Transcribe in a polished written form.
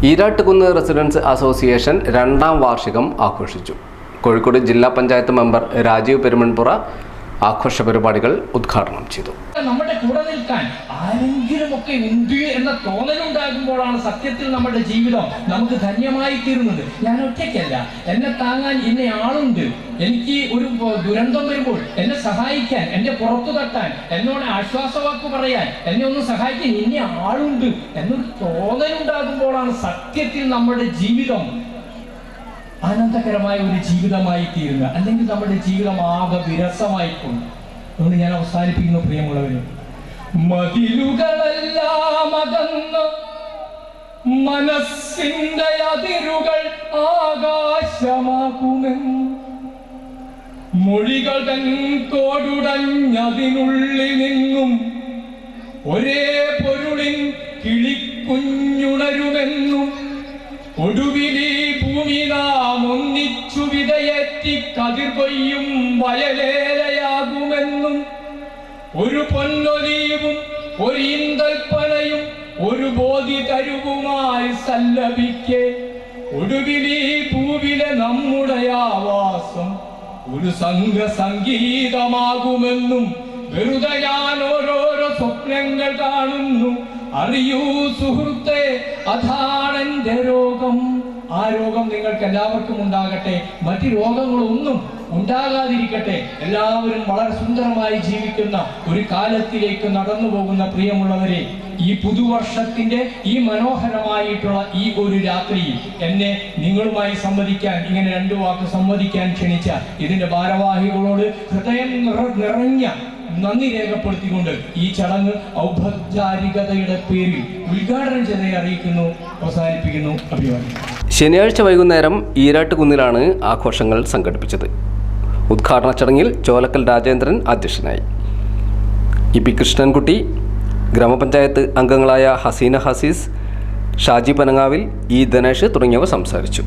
ഈരാട്ടുകുന്ന് residence association 2ാം വാർഷികം ആഘോഷിച്ചു. കോഴിക്കോട് ജില്ലാ പഞ്ചായത്ത് മെമ്പർ രാജീവ് പെരുമൺപുറ ആഘോഷ പരിപാടികൾ ഉദ്ഘാടനം ചെയ്തു. നമ്മുടെ കൂടെ നിൽക്കാൻ ആരെങ്കിലുമൊക്കെ ഉണ്ട് എന്ന തോന്നലുണ്ടാകുമ്പോഴാണ് സത്യത്തിൽ നമ്മുടെ ജീവിതം നമുക്ക് ധന്യമായി തീരുന്നത്. ഞാൻ ഒറ്റയ്ക്കല്ല, എന്നെ താങ്ങാൻ ഇന്ന ആളുണ്ട്, എനിക്ക് ഒരു ദുരന്തം വരുമ്പോൾ എന്നെ സഹായിക്കാൻ, എന്റെ പുറത്തു തട്ടാൻ, എന്നോട് ആശ്വാസവാക്ക് പറയാൻ, എന്നെ ഒന്ന് സഹായിക്കാൻ ഇന്ന ആളുണ്ട് എന്നൊരു തോന്നലുണ്ടാകുമ്പോഴാണ് സത്യത്തിൽ നമ്മുടെ ജീവിതം ആനന്ദകരമായ ഒരു ജീവിതമായി തീരുക. അല്ലെങ്കിൽ നമ്മുടെ ജീവിതം ആകെ വിരസമായിക്കൊണ്ട്. അതുകൊണ്ട് ഞാൻ അവസാനിപ്പിക്കുന്നു പ്രിയമുള്ളവര്, മതിലുകളെല്ലാം അകന്ന് മനസ്സിന്റെ അതിരുകൾ ആകാശമാകുമെന്ന് മൊഴികൾ തൻ തോടുടഞ്ഞതിനുള്ളിൽ നിന്നും ഒരേ പൊരുളിൻ കിളിക്കുഞ്ഞുണരുമെന്നും ഒടുവിലീ ഭൂമി നാം ഒന്നിച്ചു വിതയേറ്റി കതിർ കൊയ്യും വയലേലയാകുമെന്നും ഒരു പൊന്നൊലീവും ഒരു ഈന്തൽപ്പനയും ഒരു ബോധി തരുവുമായി സല്ലപിക്കെ ഒടുവിലീ ഭൂവിലെ നമ്മുടെ ആവാസം ഒരു സംഗീതമാകുമെന്നും വെറുതെ ഞാൻ ഓരോരോ സ്വപ്നങ്ങൾ കാണുന്നു. അറിയൂ സുഹൃത്തെ, അതാണെന്റെ രോഗം. ആ രോഗം നിങ്ങൾക്ക് എല്ലാവർക്കും ഉണ്ടാകട്ടെ, മറ്റു രോഗങ്ങളൊന്നും ഉണ്ടാകാതിരിക്കട്ടെ. എല്ലാവരും വളരെ സുന്ദരമായി ജീവിക്കുന്ന ഒരു കാലത്തിലേക്ക് നടന്നു പോകുന്ന പ്രിയമുള്ളവരെ, ഈ പുതുവർഷത്തിന്റെ ഈ മനോഹരമായിട്ടുള്ള ഈ ഒരു രാത്രിയിൽ എന്നെ നിങ്ങളുമായി സംവദിക്കാൻ, ഇങ്ങനെ 2 വാക്ക് സംവദിക്കാൻ ക്ഷണിച്ച ഇതിന്റെ ഭാരവാഹികളോട് ഹൃദയം നിറഞ്ഞ നന്ദി രേഖപ്പെടുത്തിക്കൊണ്ട് ഈ ചടങ്ങ് ഔപചാരികതയുടെ പേരിൽ ഉദ്ഘാടനം ചെയ്ത് അറിയിക്കുന്നു, അവസാനിപ്പിക്കുന്നു. അഭിവാദ്യം. ശനിയാഴ്ച വൈകുന്നേരം ഈരാട്ടുകുന്നിലാണ് ആഘോഷങ്ങൾ സംഘടിപ്പിച്ചത്. ഉദ്ഘാടന ചടങ്ങിൽ ചോലക്കൽ രാജേന്ദ്രൻ അധ്യക്ഷനായി. ഇ.പി. കൃഷ്ണൻകുട്ടി, ഗ്രാമപഞ്ചായത്ത് അംഗങ്ങളായ ഹസീന ഹസീസ്, ഷാജി പനങ്ങാവിൽ, ഇ. ധനേഷ് തുടങ്ങിയവർ സംസാരിച്ചു.